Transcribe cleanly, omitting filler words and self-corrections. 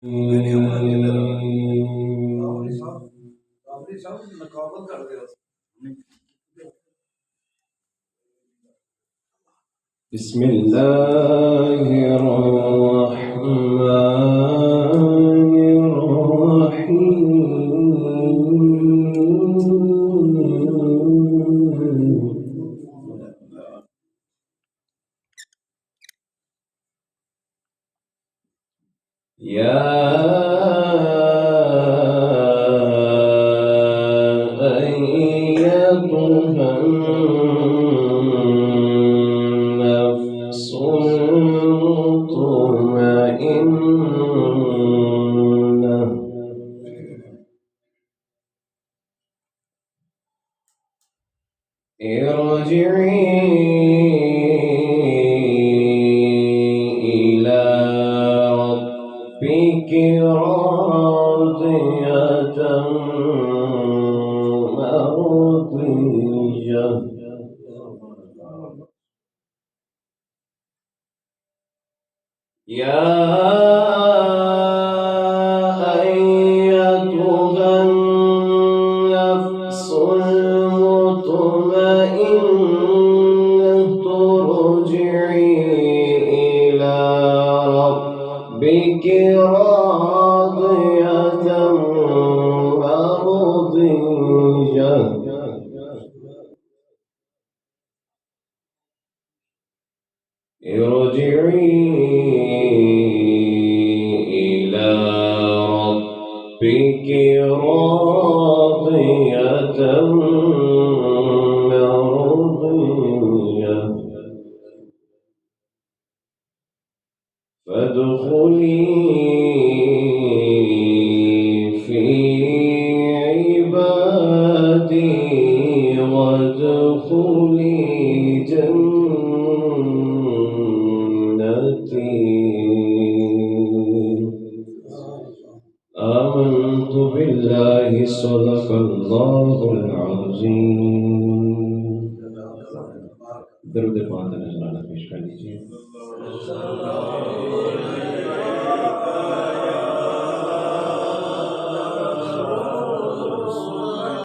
بسم الله الرحمن الرحيم. يا أيتها النفس المطمئنة ارجعي إلى ربك راضية مرضية يا أيتها النفس المطمئنة ارجعي إلى ربك راضية مرضية ارجعي إلى ربك راضية مرضية فادخلي في عبادي وادخلي جنتي. آمنت بالله صدق الله العظيم. درود پاک نذرانہ پیش کر لیجیے.